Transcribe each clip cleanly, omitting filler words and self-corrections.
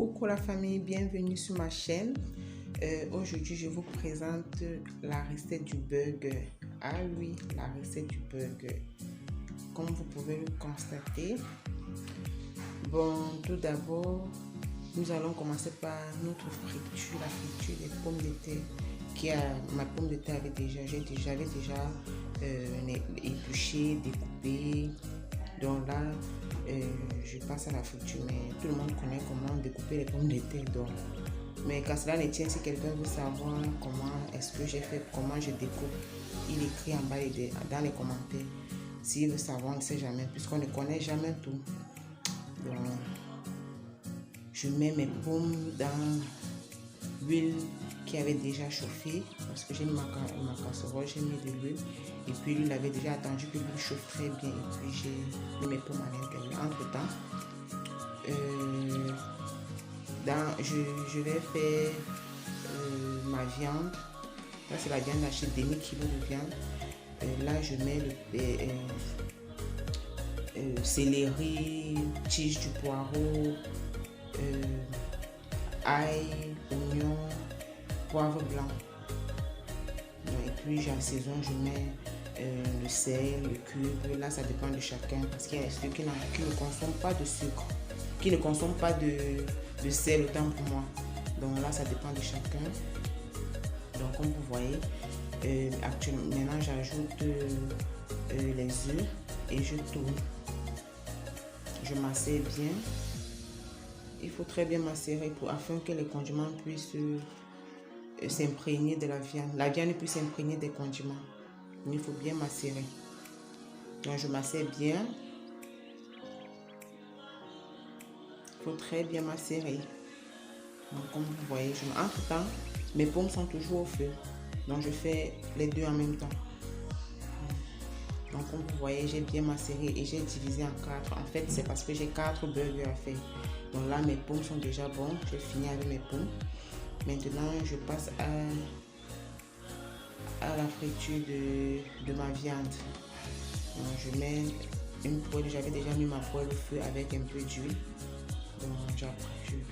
Coucou la famille, bienvenue sur ma chaîne. Aujourd'hui, je vous présente la recette du burger. Ah oui, la recette du burger. Comme vous pouvez le constater. Bon, tout d'abord, nous allons commencer par notre friture, la friture des pommes de terre. Ma pomme de terre j'avais déjà épluché, découpé. Donc là, je passe à la friture, mais tout le monde connaît comment découper les pommes de terre. Donc, mais qu'à cela ne tienne, si quelqu'un veut savoir comment est-ce que j'ai fait, comment je découpe, il écrit en bas dans les commentaires. S'il veut savoir, on ne sait jamais, puisqu'on ne connaît jamais tout. Donc, je mets mes pommes dans l'huile qui avait déjà chauffé, parce que j'ai mis ma casserole, j'ai mis de l'huile, et puis l'huile avait déjà attendu que l'huile chauffe très bien, et puis j'ai mis mes pommes à l'intérieur. Entre temps, je vais faire ma viande. Là, c'est la viande hachée, demi-kilo de viande. Là, je mets le céleri, tige du poireau, ail, oignon, poivre blanc. Et puis j'assaisonne, je mets le sel, le cube. Là, ça dépend de chacun, parce qu'il y a ceux qui ne consomment pas de sucre, qui ne consomment pas de sel autant pour moi. Donc là, ça dépend de chacun. Donc comme vous voyez, actuellement, maintenant j'ajoute les œufs et je tourne. Je macère bien. Il faut très bien macérer afin que les condiments puissent s'imprégner de la viande. La viande puisse s'imprégner des condiments. Il faut bien macérer. Donc je macère bien. Il faut très bien macérer. Donc comme vous voyez, entre temps, mes pommes sont toujours au feu. Donc je fais les deux en même temps. Donc comme vous voyez, j'ai bien macéré et j'ai divisé en 4. En fait, c'est parce que j'ai 4 burgers à faire. Donc là, mes pommes sont déjà bonnes. J'ai fini avec mes pommes. Maintenant, je passe à la friture de ma viande. Donc, je mets une poêle. J'avais déjà mis ma poêle au feu avec un peu d'huile. Donc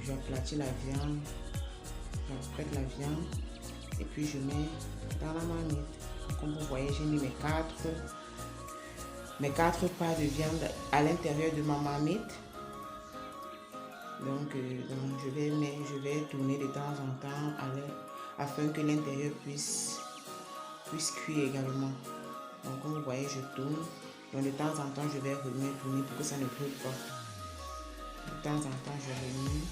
j'aplatis la viande. J'apprête la viande. Et puis je mets dans la marmite. Comme vous voyez, j'ai mis mes 4 parts de viande à l'intérieur de ma marmite. Donc je vais tourner de temps en temps afin que l'intérieur puisse cuire également. Donc comme vous voyez, je tourne. Donc de temps en temps, je vais tourner pour que ça ne brûle pas. De temps en temps, je remue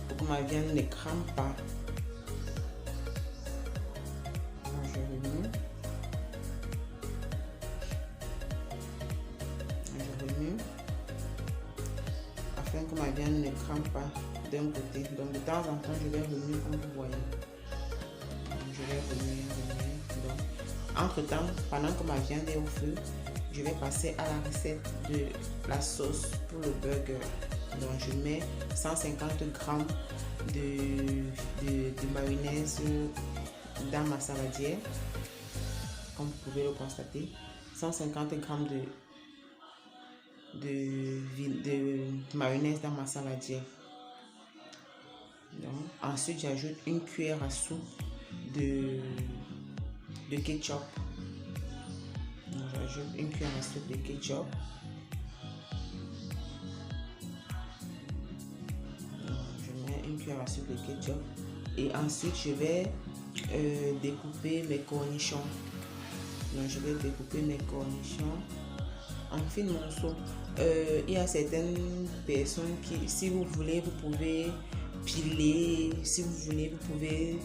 pour que ma viande ne crame pas. Donc je remue. Afin que ma viande ne crame pas d'un côté. Donc de temps en temps, je vais remuer comme vous voyez. Donc, je vais remuer. Donc, entre temps, pendant que ma viande est au feu, je vais passer à la recette de la sauce pour le burger. Donc je mets 150 g de mayonnaise dans ma saladière. Comme vous pouvez le constater, 150 g de mayonnaise dans ma saladière. Donc, ensuite, j'ajoute une cuillère à soupe de ketchup. Donc, j'ajoute une cuillère à soupe de ketchup. Donc, je mets une cuillère à soupe de ketchup. Et ensuite, je vais découper mes cornichons. Donc, je vais découper mes cornichons en fines morceaux. Il y a certaines personnes qui, si vous voulez, vous pouvez piler, si vous voulez, vous pouvez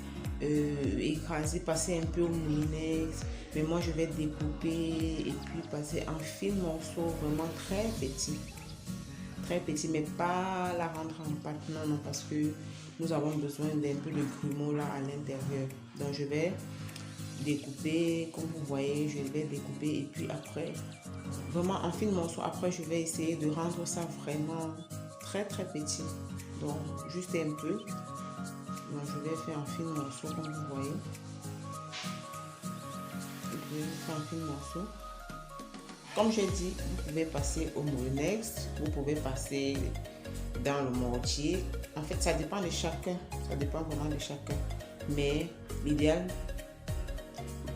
écraser, passer un peu au moulinex. Mais moi, je vais découper et puis passer en fines morceaux, vraiment très petits, mais pas la rendre en pâte, non, parce que nous avons besoin d'un peu de grumeaux là à l'intérieur. Donc, je vais découper, comme vous voyez, je vais découper et puis après, vraiment en fines morceaux. Après, je vais essayer de rendre ça vraiment très petit. Donc, juste un peu. Donc, je vais faire en fines morceaux, comme vous voyez. Je vais faire en fines morceaux. Comme j'ai dit, vous pouvez passer au moulinex, vous pouvez passer dans le mortier. En fait, ça dépend de chacun. Ça dépend vraiment de chacun. Mais l'idéal,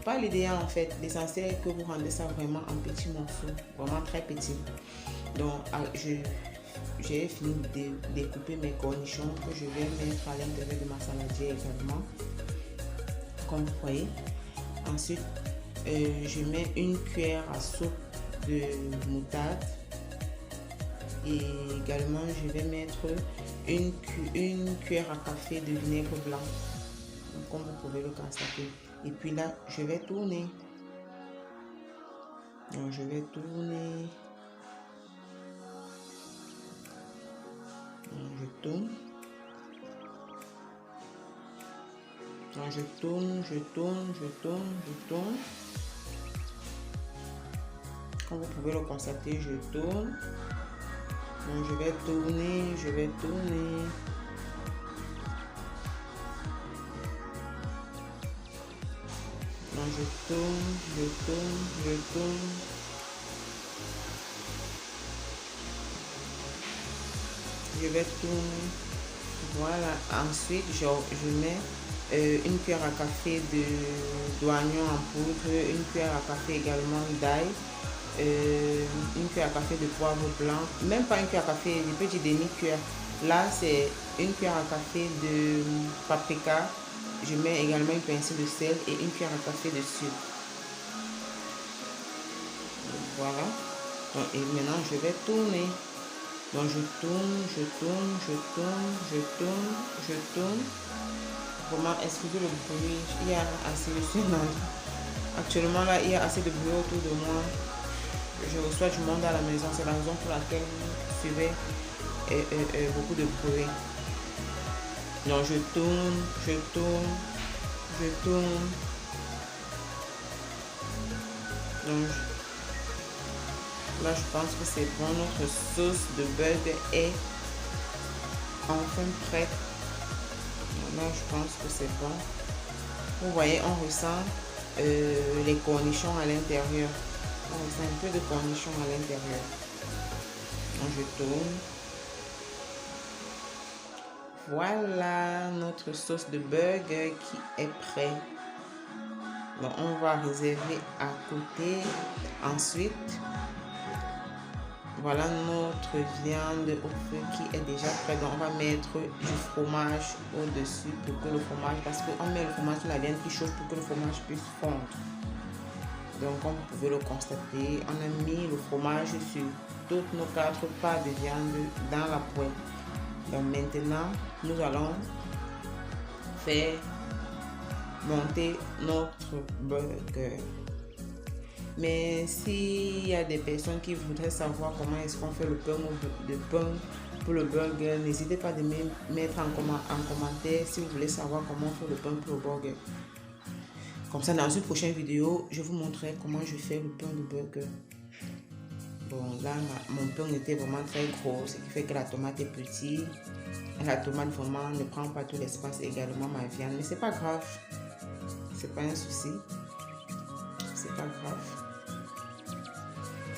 pas l'idéal en fait. L'essentiel est que vous rendez ça vraiment en petits morceaux, vraiment très petits. Donc, j'ai fini de découper mes cornichons que je vais mettre à l'intérieur de ma saladière également. Comme vous voyez. Ensuite, je mets une cuillère à soupe de moutarde. Et également, je vais mettre une cuillère à café de vinaigre blanc. Comme vous pouvez le constater. Et puis là, je vais tourner. Donc, je vais tourner. Donc, je tourne. Donc, je tourne. Comme vous pouvez le constater, je tourne. Donc, je vais tourner. Donc, je tourne. Je vais tourner. Voilà. Ensuite, je mets une cuillère à café d'oignon en poudre, une cuillère à café également d'ail, une cuillère à café de poivre blanc, même pas une cuillère à café, je peux dire demi-cuillère. Là, c'est une cuillère à café de paprika. Je mets également une pincée de sel et une cuillère à café de sucre. Voilà. Donc, et maintenant, je vais tourner. Donc, je tourne. Vraiment, excusez le bruit. Il y a assez de signal. Actuellement, là, il y a assez de bruit autour de moi. Je reçois du monde à la maison. C'est la raison pour laquelle vous suivez beaucoup de bruit. Donc, je tourne. Donc, là, je pense que c'est bon. Notre sauce de burger est enfin prête. Là, je pense que c'est bon. Vous voyez, on ressent les cornichons à l'intérieur. On ressent un peu de cornichons à l'intérieur. Donc, je tourne. Voilà notre sauce de burger qui est prête. Donc, on va réserver à côté. Ensuite, voilà notre viande au feu qui est déjà prête. Donc, on va mettre du fromage au-dessus pour que le fromage, parce qu'on met le fromage sur la viande qui chauffe pour que le fromage puisse fondre. Donc, comme vous pouvez le constater, on a mis le fromage sur toutes nos 4 parts de viande dans la poêle. Donc, maintenant, nous allons faire monter notre burger. Mais s'il y a des personnes qui voudraient savoir comment est-ce qu'on fait le pain pour le burger, n'hésitez pas de me mettre en commentaire si vous voulez savoir comment on fait le pain pour le burger. Comme ça, dans une prochaine vidéo, je vous montrerai comment je fais le pain de burger. Bon, là, mon pain était vraiment très gros, ce qui fait que la tomate est petite. La tomate vraiment ne prend pas tout l'espace, également ma viande. Mais c'est pas grave. C'est pas un souci. C'est pas grave.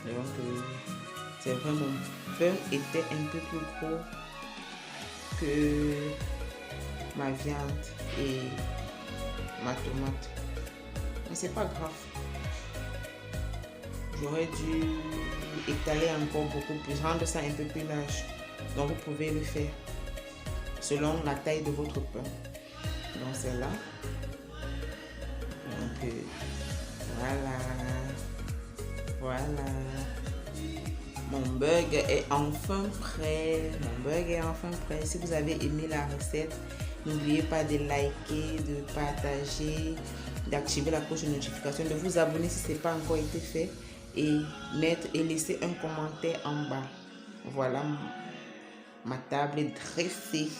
Donc, c'est vrai, mon pain était un peu plus gros que ma viande et ma tomate. Mais c'est pas grave. J'aurais dû étaler encore beaucoup plus, rendre ça un peu plus large. Donc, vous pouvez le faire selon la taille de votre pain. Donc, c'est là. Donc, voilà. Mon burger est enfin prêt. Si vous avez aimé la recette, n'oubliez pas de liker, de partager, d'activer la cloche de notification, de vous abonner si ce n'est pas encore été fait et laisser un commentaire en bas. Voilà, ma table est dressée.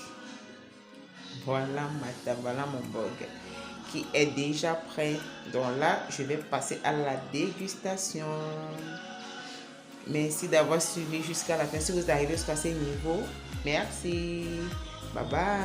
Voilà mon burger qui est déjà prêt. Donc là, je vais passer à la dégustation. Merci d'avoir suivi jusqu'à la fin. Si vous arrivez jusqu'à ce niveau, merci. Bye bye.